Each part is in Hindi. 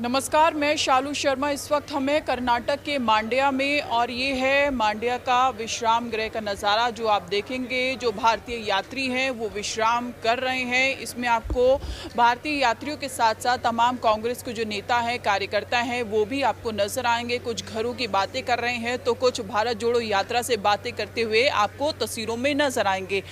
नमस्कार, मैं शालू शर्मा। इस वक्त हमें कर्नाटक के मांड्या में, और ये है मांड्या का विश्राम गृह का नज़ारा जो आप देखेंगे। जो भारतीय यात्री हैं वो विश्राम कर रहे हैं। इसमें आपको भारतीय यात्रियों के साथ साथ तमाम कांग्रेस के जो नेता हैं, कार्यकर्ता हैं, वो भी आपको नज़र आएंगे। कुछ घरों की बातें कर रहे हैं तो कुछ भारत जोड़ो यात्रा से बातें करते हुए आपको तस्वीरों में नज़र आएंगे।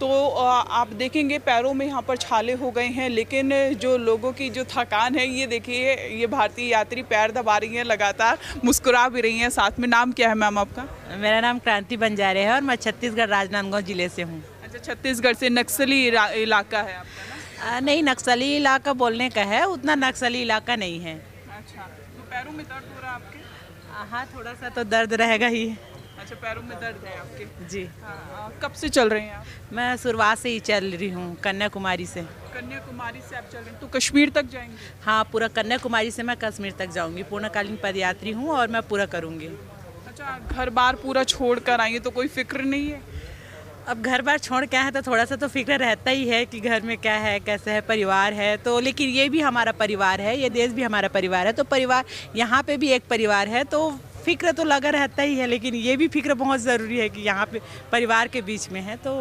तो आप देखेंगे पैरों में यहाँ पर छाले हो गए हैं, लेकिन जो लोगों की जो थकान है, ये देखिए, ये भारतीय यात्री पैर दबा रही हैं, लगातार मुस्कुरा भी रही हैं साथ में। नाम क्या है मैम आपका? मेरा नाम क्रांति बंजारे है और मैं छत्तीसगढ़ राजनांदगांव जिले से हूँ। अच्छा, छत्तीसगढ़ से। नक्सली इलाका है आपका ना? नहीं, नक्सली इलाका बोलने का है, उतना नक्सली इलाका नहीं है। अच्छा, तो पैरों में दर्द हो रहा है आपके? हाँ, थोड़ा सा तो दर्द रहेगा ही। अच्छा, पैरों में दर्द है आपके? जी। हाँ, कब से चल रहे हैं आप? मैं शुरुआत से ही चल रही हूँ, कन्याकुमारी से। कन्याकुमारी से आप चल रहे हैं तो कश्मीर तक जाएंगे? हाँ, पूरा कन्याकुमारी से मैं कश्मीर तक जाऊँगी। पूर्णकालीन पदयात्री हूँ और मैं पूरा करूँगी। अच्छा, घर बार पूरा छोड़ कर आएंगे तो कोई फिक्र नहीं है? अब घर बार छोड़ के आए हैं तो थोड़ा सा तो फिक्र रहता ही है कि घर में क्या है, कैसे है, परिवार है। तो लेकिन ये भी हमारा परिवार है, ये देश भी हमारा परिवार है। तो परिवार, यहाँ पे भी एक परिवार है, तो फिक्र तो लगा रहता ही है। लेकिन ये भी फिक्र बहुत ज़रूरी है कि यहाँ पे परिवार के बीच में है, तो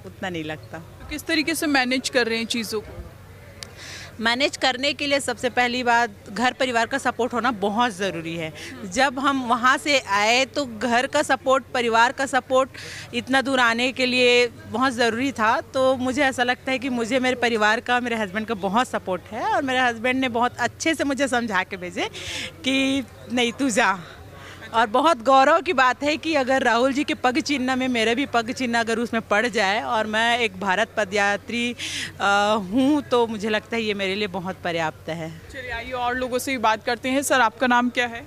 उतना नहीं लगता। तो किस तरीके से मैनेज कर रहे हैं चीज़ों को? मैनेज करने के लिए सबसे पहली बात, घर परिवार का सपोर्ट होना बहुत ज़रूरी है। जब हम वहाँ से आए तो घर का सपोर्ट, परिवार का सपोर्ट इतना दूर आने के लिए बहुत ज़रूरी था। तो मुझे ऐसा लगता है कि मुझे मेरे परिवार का, मेरे हस्बैंड का बहुत सपोर्ट है। और मेरे हस्बैंड ने बहुत अच्छे से मुझे समझा के भेजे कि नहीं, तू जा। और बहुत गौरव की बात है कि अगर राहुल जी के पग चिन्ह में मेरे भी पग चिन्ह अगर उसमें पड़ जाए और मैं एक भारत पदयात्री हूँ, तो मुझे लगता है ये मेरे लिए बहुत पर्याप्त है। चलिए, आइए और लोगों से भी बात करते हैं। सर, आपका नाम क्या है?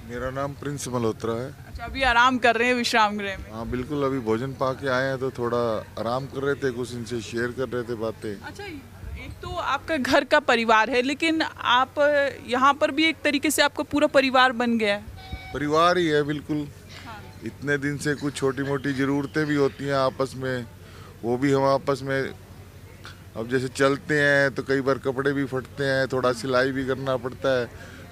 मेरा नाम प्रिंस मल्होत्रा है। अच्छा, अभी आराम कर रहे हैं विश्राम गृह में? हाँ बिल्कुल, अभी भोजन पा के आए हैं तो थोड़ा आराम कर रहे थे, कुछ इनसे शेयर कर रहे थे बातें। अच्छा, एक तो आपका घर का परिवार है, लेकिन आप यहाँ पर भी एक तरीके से आपका पूरा परिवार बन गया है। परिवार ही है बिल्कुल। इतने दिन से कुछ छोटी मोटी ज़रूरतें भी होती हैं आपस में, वो भी हम आपस में, अब जैसे चलते हैं तो कई बार कपड़े भी फटते हैं, थोड़ा सिलाई भी करना पड़ता है।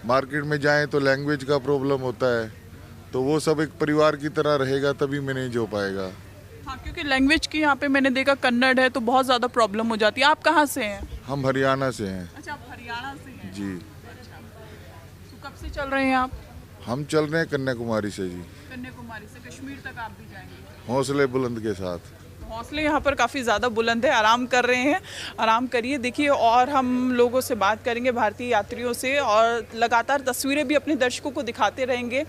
मार्केट में जाएं तो लैंग्वेज का प्रॉब्लम होता है, तो वो सब एक परिवार की तरह रहेगा तभी मैनेज हो पाएगा। हाँ, क्योंकि लैंग्वेज की यहाँ पे मैंने देखा कन्नड़ है तो बहुत ज़्यादा प्रॉब्लम हो जाती है। आप कहाँ से हैं? हम हरियाणा से हैं। अच्छा, आप हरियाणा से हैं? जी। अच्छा, तो कब से चल रहे हैं आप? हम चल रहे हैं कन्याकुमारी से जी। कन्याकुमारी से कश्मीर तक आप भी जाएंगे? हौसले बुलंद के साथ। हौसले यहाँ पर काफ़ी ज़्यादा बुलंद है। आराम कर रहे हैं, आराम करिए। देखिए, और हम लोगों से बात करेंगे, भारतीय यात्रियों से, और लगातार तस्वीरें भी अपने दर्शकों को दिखाते रहेंगे।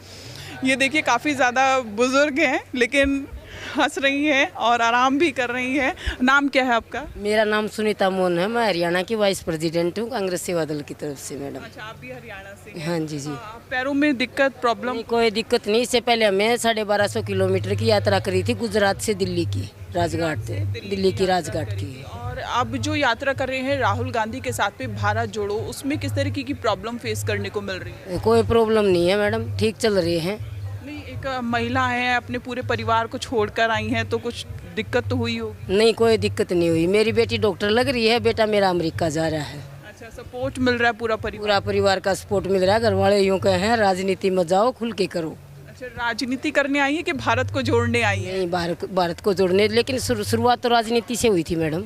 ये देखिए, काफ़ी ज़्यादा बुजुर्ग हैं लेकिन हंस रही हैं और आराम भी कर रही हैं। नाम क्या है आपका? मेरा नाम सुनीता मोहन है। मैं हरियाणा की वाइस प्रेसिडेंट हूँ, कांग्रेस सेवा दल की तरफ से मैडम। अच्छा, आप भी हरियाणा से हैं? हाँ जी जी। पैरों में दिक्कत, प्रॉब्लम? नहीं, कोई दिक्कत नहीं। इससे पहले हमें 1250 किलोमीटर की यात्रा करी थी, गुजरात से दिल्ली की, राजघाट से दिल्ली की राजघाट की। और अब जो यात्रा कर रहे हैं राहुल गांधी के साथ में भारत जोड़ो, उसमें किस तरीके की प्रॉब्लम फेस करने को मिल रही है? कोई प्रॉब्लम नहीं है मैडम, ठीक चल रही है। नहीं, एक महिला है, अपने पूरे परिवार को छोड़कर आई हैं, तो कुछ दिक्कत तो हुई होगी? नहीं, कोई दिक्कत नहीं हुई। मेरी बेटी डॉक्टर लग रही है, बेटा मेरा अमेरिका जा रहा है। अच्छा, सपोर्ट मिल रहा है पूरा परिवार? पूरा परिवार का सपोर्ट मिल रहा है। घर वाले यूँ कहे हैं, राजनीति में जाओ, खुल के करो। अच्छा, राजनीति करने आई है कि भारत को जोड़ने आई है? नहीं, भारत को जोड़ने, लेकिन शुरुआत तो राजनीति से हुई थी मैडम।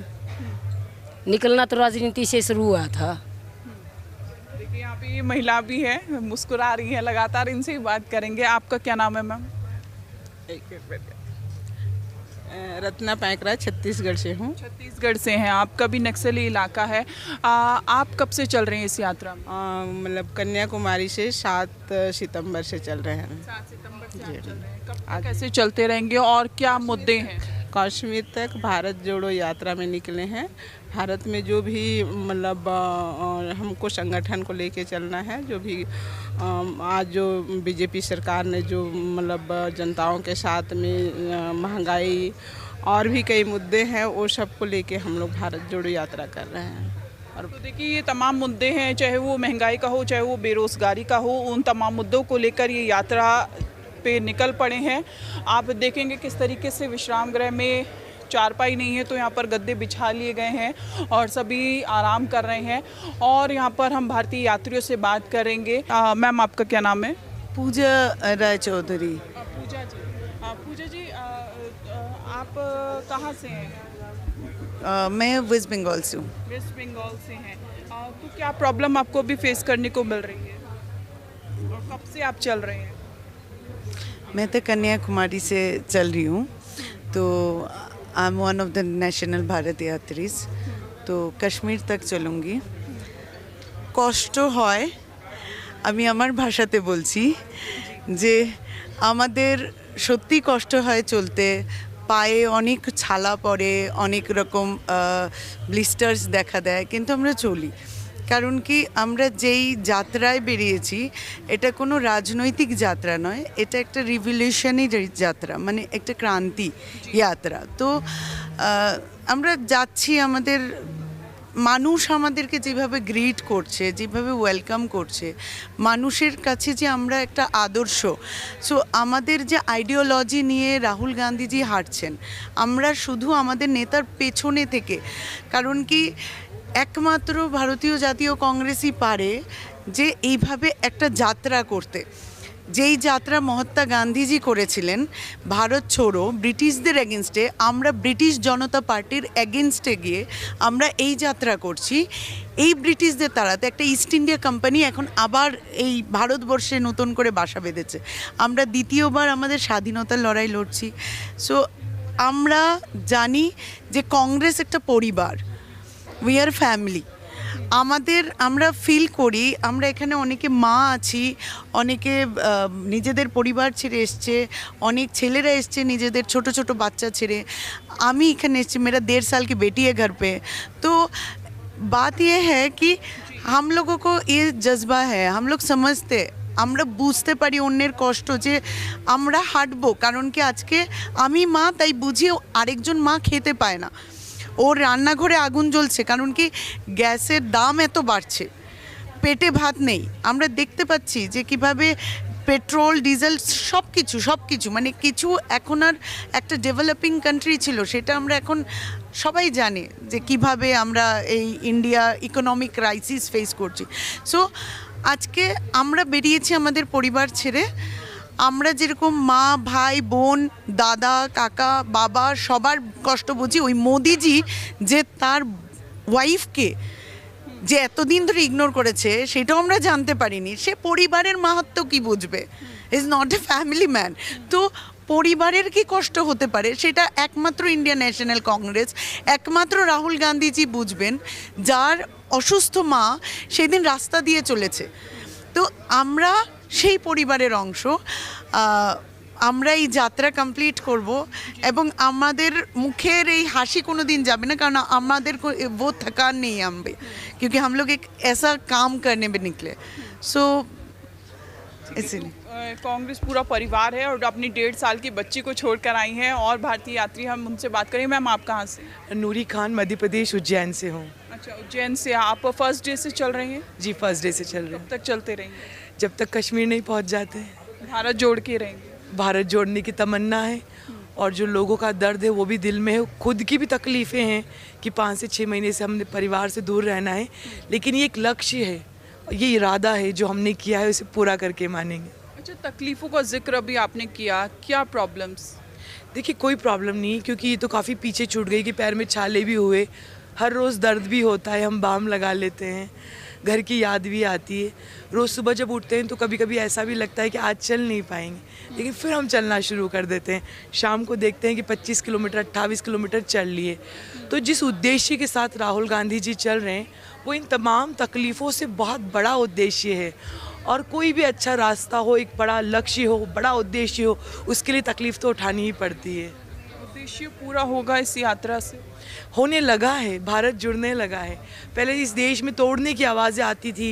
निकलना तो राजनीति से शुरू हुआ था। देखिए, यहाँ पे ये महिला भी है, मुस्कुरा रही है लगातार। इनसे ही बात करेंगे। आपका क्या नाम है मैम? रत्ना पैकरा, छत्तीसगढ़ से हूँ। छत्तीसगढ़ से हैं आप। कभी नक्सली इलाका है। आप कब से चल रहे हैं इस यात्रा में? मतलब कन्याकुमारी से 7 सितंबर से चल रहे हैं। 7 सितंबर से आप चल रहे हैं। कब तक कैसे चलते रहेंगे और क्या मुद्दे हैं? कश्मीर तक भारत जोड़ो यात्रा में निकले हैं। भारत में जो भी मतलब हमको संगठन को लेके चलना है, जो भी आज जो बीजेपी सरकार ने जो मतलब जनताओं के साथ में महंगाई और भी कई मुद्दे हैं, वो सब को लेके हम लोग भारत जोड़ो यात्रा कर रहे हैं। और तो देखिए, ये तमाम मुद्दे हैं, चाहे वो महंगाई का हो, चाहे वो बेरोजगारी का हो, उन तमाम मुद्दों को लेकर ये यात्रा पे निकल पड़े हैं। आप देखेंगे किस तरीके से विश्राम गृह में चारपाई नहीं है तो यहाँ पर गद्दे बिछा लिए गए हैं और सभी आराम कर रहे हैं। और यहाँ पर हम भारतीय यात्रियों से बात करेंगे। मैम, आपका क्या नाम है? पूजा राय चौधरी। पूजा जी, पूजा जी, आप कहाँ से हैं? मैं वेस्ट बंगाल से हूँ। वेस्ट बंगाल से हैं। तो क्या प्रॉब्लम आपको अभी फेस करने को मिल रही है और कब से आप चल रहे हैं? मैं तो कन्याकुमारी से चल रही हूँ, तो I am one of the national Bharat यात्रीज, तो कश्मीर तक चलूँगी। কষ্ট হয়, আমি আমার ভাষাতে বলছি যে আমাদের সত্যি কষ্ট হয় চলতে, পায়ে অনেক ছালা পড়ে, অনেক রকম ব্লিস্টার্স দেখা দেয়, কিন্তু আমরা চলি। কারণ কি, আমরা যেই যাত্রায় বেরিয়েছি এটা কোনো রাজনৈতিক যাত্রা নয়, এটা একটা রিভলিউশনারি যাত্রা, মানে একটা ক্রান্তি যাত্রা। তো আমরা যাচ্ছি, আমাদের মানুষ আমাদেরকে যেভাবে গ্রিট করছে, যেভাবে ওয়েলকাম করছে, মানুষের কাছে যে আমরা একটা আদর্শ, সো আমাদের যে আইডিওলজি নিয়ে রাহুল গান্ধীজি হাঁটছেন, আমরা শুধু আমাদের নেতার পেছনে থেকে, কারণ কি একমাত্র ভারতীয় জাতীয় কংগ্রেসই পারে যে এইভাবে একটা যাত্রা করতে, যেই যাত্রা মহাত্মা গান্ধীজি করেছিলেন ভারত ছোড়ো ব্রিটিশদের এগেনস্টে। আমরা ব্রিটিশ জনতা পার্টির এগেনস্টে গিয়ে আমরা এই যাত্রা করছি এই ব্রিটিশদের তাড়াতে। একটা ইস্ট ইন্ডিয়া কোম্পানি এখন আবার এই ভারতবর্ষে নতুন করে বাসা বেঁধেছে। আমরা দ্বিতীয়বার আমাদের স্বাধীনতার লড়াই লড়ছি। সো আমরা জানি যে কংগ্রেস একটা পরিবার, উই আর ফ্যামিলি। আমরা ফিল করি, আমরা এখানে অনেকে মা আছি, অনেকে নিজেদের পরিবার ছেড়ে এসছে, অনেক ছেলেরা এসছে নিজেদের ছোট ছোট বাচ্চা ছেড়ে। আমি এখানে এসেছি, मेरा 1.5 साल की बेटी है घर पे। तो बात ये है कि हम लोगों को ये जज्बा है, हम लोग समझते, আমরা বুঝতে পারি অন্যের কষ্ট, যে আমরা হাঁটবো। কারণ কি আজকে আমি মা, তাই বুঝি আরেকজন মা খেতে পায় না, ওর রান্নাঘরে আগুন জ্বলছে, কারণ কি গ্যাসের দাম এত বাড়ছে, পেটে ভাত নেই। আমরা দেখতে পাচ্ছি যে কিভাবে পেট্রোল ডিজেল সব কিছু মানে কিছু এখন আর একটা ডেভেলপিং কান্ট্রি ছিল, সেটা আমরা এখন সবাই জানে যে কিভাবে আমরা এই ইন্ডিয়া ইকোনমিক ক্রাইসিস ফেস করছি। সো আজকে আমরা বেরিয়েছি আমাদের পরিবার ছেড়ে। আমরা যেরকম মা, ভাই, বোন, দাদা, কাকা, বাবা সবার কষ্ট বুঝি, ওই মোদিজি যে তার ওয়াইফকে যে এতদিন ধরে ইগনোর করেছে সেটাও আমরা জানতে পারিনি। সে পরিবারের মাহাত্ম্য কি বুঝবে? Is not a family man. তো পরিবারের কি কষ্ট হতে পারে সেটা একমাত্র ইন্ডিয়ান ন্যাশনাল কংগ্রেস, একমাত্র রাহুল গান্ধীজি বুঝবেন, যার অসুস্থ মা সেদিন রাস্তা দিয়ে চলেছে। তো আমরা সেই পরিবারের অংশ। আমরা এই যাত্রা কমপ্লিট করব এবং আমাদের মুখের এই হাসি কোনো দিন যাবে না, কারণ আমাদের वो थकान नहीं है हम पे, क्योंकि हम लोग एक ऐसा काम करने में निकले। सो इसीलिए कांग्रेस पूरा परिवार है और अपनी 1.5 साल की बच्ची को छोड़कर आई हैं। और भारतीय यात्री, हम उनसे बात करेंगे। मैम, आप कहाँ से? नूरी खान, मध्य प्रदेश, उज्जैन से हूँ। अच्छा, उज्जैन से। आप फर्स्ट डे से चल रहे हैं? जी, फर्स्ट डे से चल रहे कब हैं, तक चलते रहेंगे? जब तक कश्मीर नहीं पहुँच जाते। भारत जोड़ के रहेंगे? भारत जोड़ने की तमन्ना है, और जो लोगों का दर्द है वो भी दिल में है। खुद की भी तकलीफ़ें हैं कि 5 से 6 महीने से हमने परिवार से दूर रहना है, लेकिन ये एक लक्ष्य है, ये इरादा है जो हमने किया है, उसे पूरा करके मानेंगे। अच्छा, तकलीफ़ों का जिक्र अभी आपने किया, क्या प्रॉब्लम्स? देखिए, कोई प्रॉब्लम नहीं, क्योंकि ये तो काफ़ी पीछे छूट गई कि पैर में छाले भी हुए, हर रोज़ दर्द भी होता है, हम बाम लगा लेते हैं, घर की याद भी आती है। रोज़ सुबह जब उठते हैं तो कभी कभी ऐसा भी लगता है कि आज चल नहीं पाएंगे, लेकिन फिर हम चलना शुरू कर देते हैं। शाम को देखते हैं कि 25 किलोमीटर 28 किलोमीटर चल लिए। तो जिस उद्देश्य के साथ राहुल गांधी जी चल रहे हैं, वो इन तमाम तकलीफ़ों से बहुत बड़ा उद्देश्य है। और कोई भी अच्छा रास्ता हो, एक बड़ा लक्ष्य हो, बड़ा उद्देश्य हो, उसके लिए तकलीफ़ तो उठानी ही पड़ती है। उद्देश्य पूरा होगा इस यात्रा से? होने लगा है, भारत जुड़ने लगा है। पहले इस देश में तोड़ने की आवाज़ें आती थी,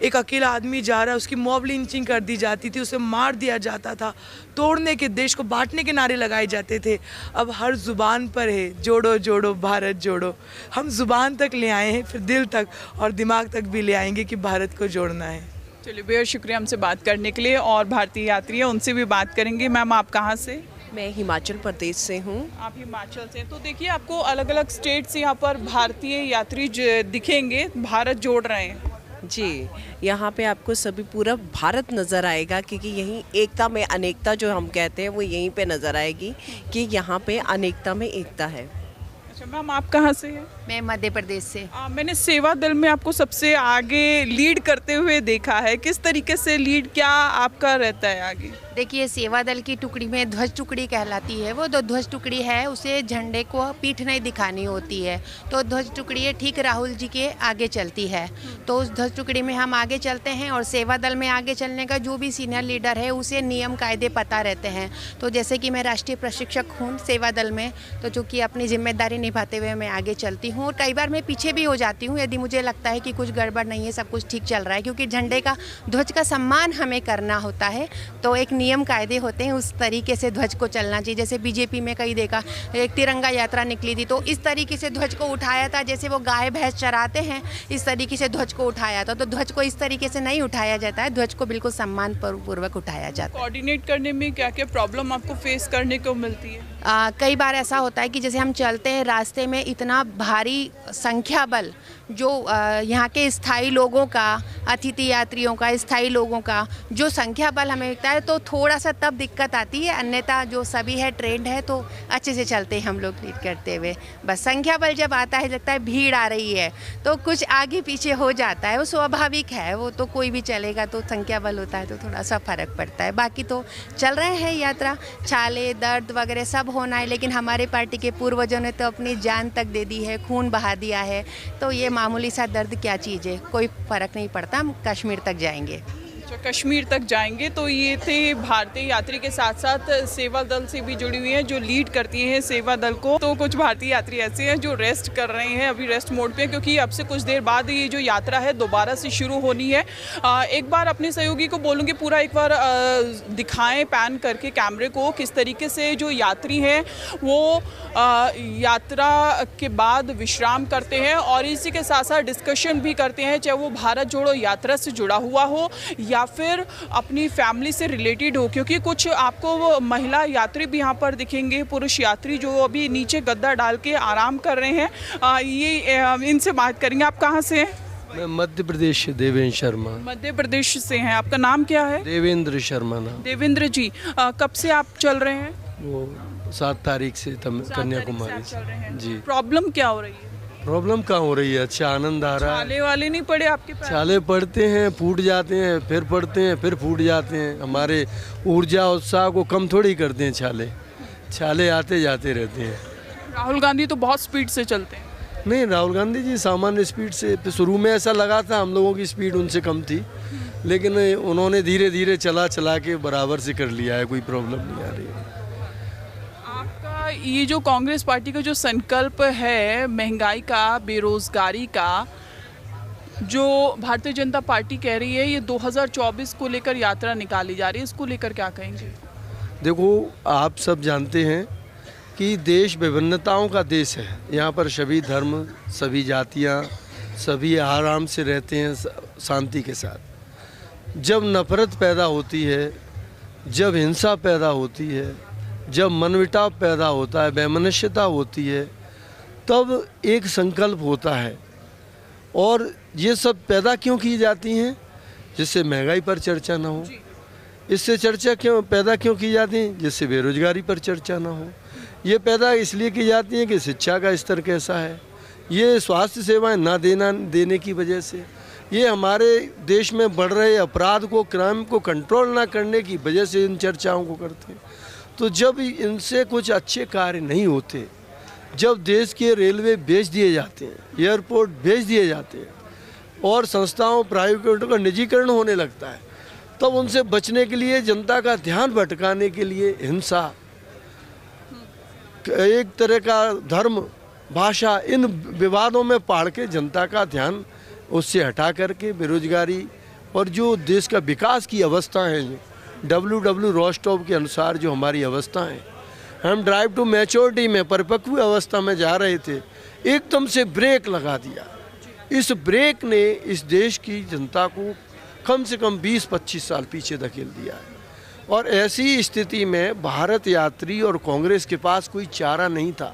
एक अकेला आदमी जा रहा है उसकी मॉब लिंचिंग कर दी जाती थी, उसे मार दिया जाता था, तोड़ने के, देश को बांटने के नारे लगाए जाते थे। अब हर ज़ुबान पर है जोड़ो जोड़ो भारत जोड़ो। हम ज़ुबान तक ले आए हैं, फिर दिल तक और दिमाग तक भी ले आएंगे कि भारत को जोड़ना है। चलिए, बेहद शुक्रिया हमसे बात करने के लिए। और भारतीय यात्री है, उनसे भी बात करेंगे। मैम, आप कहाँ से? मैं हिमाचल प्रदेश से हूँ। आप हिमाचल से, तो देखिए आपको अलग अलग स्टेट से यहाँ पर भारतीय यात्री दिखेंगे, भारत जोड़ रहे हैं। जी, यहाँ पे आपको सभी पूरा भारत नज़र आएगा, क्योंकि यहीं एकता में अनेकता जो हम कहते हैं वो यहीं पे नज़र आएगी कि यहाँ पे अनेकता में एकता है। अच्छा मैम, आप कहाँ से हैं? मैं मध्य प्रदेश से। मैंने सेवा दल में आपको सबसे आगे लीड करते हुए देखा है, किस तरीके से लीड क्या आपका रहता है आगे? देखिए, सेवा दल की टुकड़ी में ध्वज टुकड़ी कहलाती है। वो जो ध्वज टुकड़ी है उसे झंडे को पीठ नहीं दिखानी होती है, तो ध्वज टुकड़ी ठीक राहुल जी के आगे चलती है। तो उस ध्वज टुकड़ी में हम आगे चलते हैं, और सेवा दल में आगे चलने का जो भी सीनियर लीडर है उसे नियम कायदे पता रहते हैं। तो जैसे कि मैं राष्ट्रीय प्रशिक्षक हूँ सेवा दल में, तो चूँकि अपनी जिम्मेदारी निभाते हुए मैं आगे चलती हूँ, और कई बार मैं पीछे भी हो जाती हूँ यदि मुझे लगता है कि कुछ गड़बड़ नहीं है, सब कुछ ठीक चल रहा है, क्योंकि झंडे का ध्वज का सम्मान हमें करना होता है। तो एक नियम कायदे होते हैं, उस तरीके से ध्वज को चलना चाहिए। जैसे बीजेपी में कई देखा, एक तिरंगा यात्रा निकली थी, तो इस तरीके से ध्वज को उठाया था, जैसे वो गाय भैंस चराते हैं इस तरीके से ध्वज को उठाया था। तो ध्वज को इस तरीके से नहीं उठाया जाता है, ध्वज को बिल्कुल सम्मान पूर्वक उठाया जाता है। कोऑर्डिनेट करने में क्या क्या प्रॉब्लम आपको फेस करने को मिलती है? कई बार ऐसा होता है कि जैसे हम चलते हैं, रास्ते में इतना भारी संख्या बल जो यहाँ के स्थायी लोगों का, अतिथि यात्रियों का, स्थायी लोगों का जो संख्या बल हमें मिलता है, तो थोड़ा सा तब दिक्कत आती है। अन्यथा जो सभी है ट्रेंड है, तो अच्छे से चलते हैं हम लोग लीड करते हुए। बस संख्या बल जब आता है, लगता है भीड़ आ रही है, तो कुछ आगे पीछे हो जाता है, वो स्वाभाविक है, वो तो कोई भी चलेगा, तो संख्या बल होता है तो थोड़ा सा फर्क पड़ता है। बाकी तो चल रहे हैं यात्रा, छाले दर्द वगैरह सब होना है, लेकिन हमारे पार्टी के पूर्वजों ने तो अपनी जान तक दे दी है, खून बहा दिया है, तो ये मामूली सा दर्द क्या चीज़ है, कोई फ़र्क नहीं पड़ता। हम कश्मीर तक जाएंगे। अच्छा, कश्मीर तक जाएंगे। तो ये थे भारतीय यात्री के साथ साथ सेवा दल से भी जुड़ी हुई हैं, जो लीड करती हैं सेवा दल को। तो कुछ भारतीय यात्री ऐसे हैं जो रेस्ट कर रहे हैं, अभी रेस्ट मोड पे, क्योंकि अब से कुछ देर बाद ये जो यात्रा है दोबारा से शुरू होनी है। एक बार अपने सहयोगी को बोलूँगी पूरा एक बार दिखाएं पैन करके कैमरे को, किस तरीके से जो यात्री हैं वो यात्रा के बाद विश्राम करते हैं, और इसी के साथ साथ डिस्कशन भी करते हैं, चाहे वो भारत जोड़ो यात्रा से जुड़ा हुआ हो या फिर अपनी फैमिली से रिलेटेड हो। क्योंकि कुछ आपको महिला यात्री भी यहाँ पर दिखेंगे, पुरुष यात्री जो अभी नीचे गद्दा डाल के आराम कर रहे हैं। ये इनसे बात करेंगे। आप कहाँ से हैं? मैं मध्य प्रदेश से देवेंद्र शर्मा। मध्य प्रदेश से हैं, आपका नाम क्या है? देवेंद्र शर्मा नाम। देवेंद्र जी, कब से आप चल रहे हैं? वो 7 तारीख से कन्याकुमारी से। जी। प्रॉब्लम क्या हो रही है? प्रॉब्लम कहाँ हो रही है? अच्छा आनंद आ रहा है। छाले वाले नहीं पड़े आपके पैर? छाले पड़ते हैं, फूट जाते हैं, फिर पड़ते हैं, फिर फूट जाते हैं। हमारे ऊर्जा उत्साह को कम थोड़ी करते हैं छाले। छाले आते जाते रहते हैं। राहुल गांधी तो बहुत स्पीड से चलते हैं। नहीं, राहुल गांधी जी सामान्य स्पीड से, शुरू में ऐसा लगा था हम लोगों की स्पीड उनसे कम थी, लेकिन उन्होंने धीरे धीरे चला के बराबर से कर लिया है, कोई प्रॉब्लम नहीं आ रही है। आपका ये जो कांग्रेस पार्टी का जो संकल्प है महंगाई का, बेरोजगारी का, जो भारतीय जनता पार्टी कह रही है, ये 2024 को लेकर यात्रा निकाली जा रही है, इसको लेकर क्या कहेंगे? देखो, आप सब जानते हैं कि देश विभिन्नताओं का देश है। यहाँ पर सभी धर्म, सभी जातियाँ, सभी आराम से रहते हैं शांति के साथ। जब नफरत पैदा होती है, जब हिंसा पैदा होती है, जब मनमुटाव पैदा होता है, वैमनस्यता होती है, तब एक संकल्प होता है। और ये सब पैदा क्यों की जाती हैं? जिससे महंगाई पर चर्चा ना हो। इससे चर्चा पैदा क्यों की जाती है? जिससे बेरोजगारी पर चर्चा ना हो। ये पैदा इसलिए की जाती है कि शिक्षा का स्तर कैसा है, ये स्वास्थ्य सेवाएं ना देने की वजह से, ये हमारे देश में बढ़ रहे अपराध को, क्राइम को कंट्रोल ना करने की वजह से इन चर्चाओं को करते हैं। तो जब इनसे कुछ अच्छे कार्य नहीं होते, जब देश के रेलवे बेच दिए जाते हैं, एयरपोर्ट बेच दिए जाते हैं, और संस्थाओं प्राइवेटों का निजीकरण होने लगता है, तब उनसे बचने के लिए, जनता का ध्यान भटकाने के लिए हिंसा, एक तरह का धर्म, भाषा, इन विवादों में पड़ के जनता का ध्यान उससे हटा करके बेरोजगारी और जो देश का विकास की अवस्था है, डब्ल्यू रोस्टोव के अनुसार जो हमारी अवस्था है, हम ड्राइव टू मैच्योरिटी में, परिपक्व अवस्था में जा रहे थे, एकदम से ब्रेक लगा दिया। इस ब्रेक ने इस देश की जनता को कम से कम 20-25 साल पीछे धकेल दिया है। और ऐसी स्थिति में भारत यात्री और कांग्रेस के पास कोई चारा नहीं था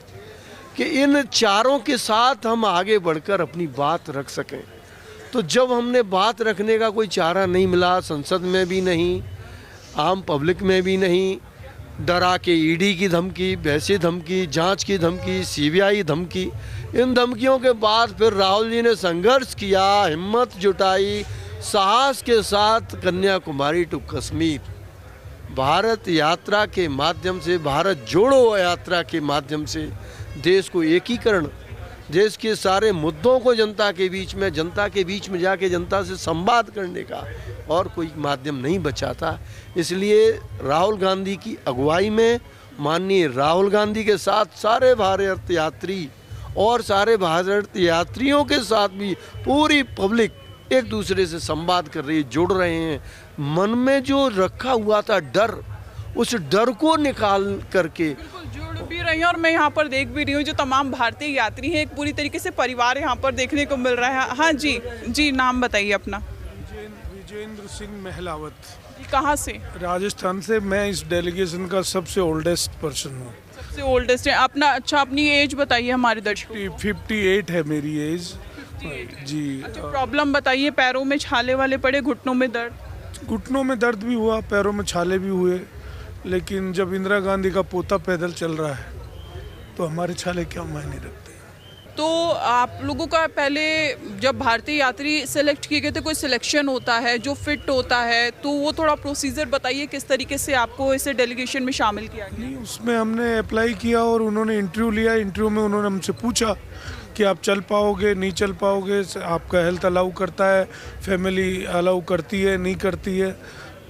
कि इन चारों के साथ हम आगे बढ़कर अपनी बात रख सकें। तो जब हमने बात रखने का कोई चारा नहीं मिला, संसद में भी नहीं, आम पब्लिक में भी नहीं, डरा के ईडी की धमकी, वैसी धमकी, जांच की धमकी, सीबीआई धमकी, इन धमकियों के बाद फिर राहुल जी ने संघर्ष किया, हिम्मत जुटाई, साहस के साथ कन्याकुमारी टू कश्मीर भारत यात्रा के माध्यम से, भारत जोड़ो यात्रा के माध्यम से देश को एकीकरण, देश के सारे मुद्दों को जनता के बीच में जाके जनता से संवाद करने का और कोई माध्यम नहीं बचा था। इसलिए राहुल गांधी की अगुवाई में, माननीय राहुल गांधी के साथ सारे भारत यात्री और सारे भारत यात्रियों के साथ भी पूरी पब्लिक एक दूसरे से संवाद कर रही है, जुड़ रहे हैं। मन में जो रखा हुआ था डर, उस डर को निकाल करके जुड़ भी रही हैं। और मैं यहाँ पर देख भी रही हूँ जो तमाम भारतीय यात्री हैं, एक पूरी तरीके से परिवार यहाँ पर देखने को मिल रहा है। हाँ जी, नाम बताइए अपना। विजेंद्र सिंह महलावत। कहाँ से? राजस्थान से। मैं इस डेलीगेशन का सबसे ओल्डेस्ट पर्सन हूँ। सबसे ओल्डेस्ट है अपना? अच्छा, अपनी एज बताइए हमारे दर्शकों। 58 है मेरी एज जी। अच्छा, प्रॉब्लम बताइए। पैरों में छाले वाले पड़े, घुटनों में दर्द? घुटनों में दर्द भी हुआ, पैरों में छाले भी हुए, लेकिन जब इंदिरा गांधी का पोता पैदल चल रहा है तो हमारे छाले क्या मायने रखते हैं। तो आप लोगों का पहले जब भारतीय यात्री सेलेक्ट किए गए थे, कोई सिलेक्शन होता है जो फिट होता है, तो वो थोड़ा प्रोसीजर बताइए किस तरीके से आपको इसे डेलीगेशन में शामिल किया गया? नहीं, उसमें हमने अप्लाई किया और उन्होंने इंटरव्यू लिया। इंटरव्यू में उन्होंने हमसे पूछा कि आप चल पाओगे, नहीं चल पाओगे, आपका हेल्थ अलाउ करता है, फैमिली अलाउ करती है, नहीं करती है।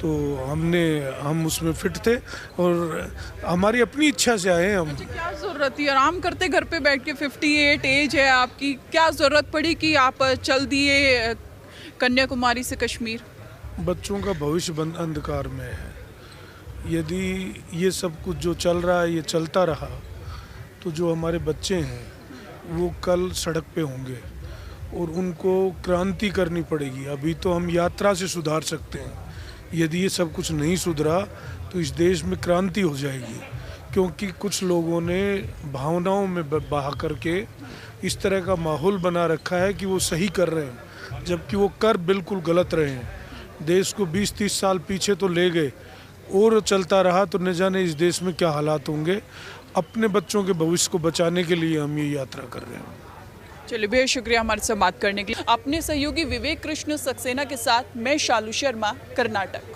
तो हम उसमें फिट थे और हमारी अपनी इच्छा से आए हम। अच्छा, क्या ज़रूरत थी? आराम करते घर पे बैठ के, 58 एज है आपकी, क्या ज़रूरत पड़ी कि आप चल दिए कन्याकुमारी से कश्मीर? बच्चों का भविष्य अंधकार में है। यदि ये सब कुछ जो चल रहा है ये चलता रहा तो जो हमारे बच्चे हैं वो कल सड़क पे होंगे और उनको क्रांति करनी पड़ेगी। अभी तो हम यात्रा से सुधार सकते हैं, यदि ये सब कुछ नहीं सुधरा तो इस देश में क्रांति हो जाएगी, क्योंकि कुछ लोगों ने भावनाओं में बहा करके इस तरह का माहौल बना रखा है कि वो सही कर रहे हैं, जबकि वो कर बिल्कुल गलत रहे हैं। देश को 20-30 साल पीछे तो ले गए और चलता रहा तो न जाने इस देश में क्या हालात होंगे। अपने बच्चों के भविष्य को बचाने के लिए हम ये यात्रा कर रहे हैं। चलिए, बेहद शुक्रिया हमारे से बात करने के लिए। अपने सहयोगी विवेक कृष्ण सक्सेना के साथ मैं शालू शर्मा, कर्नाटक।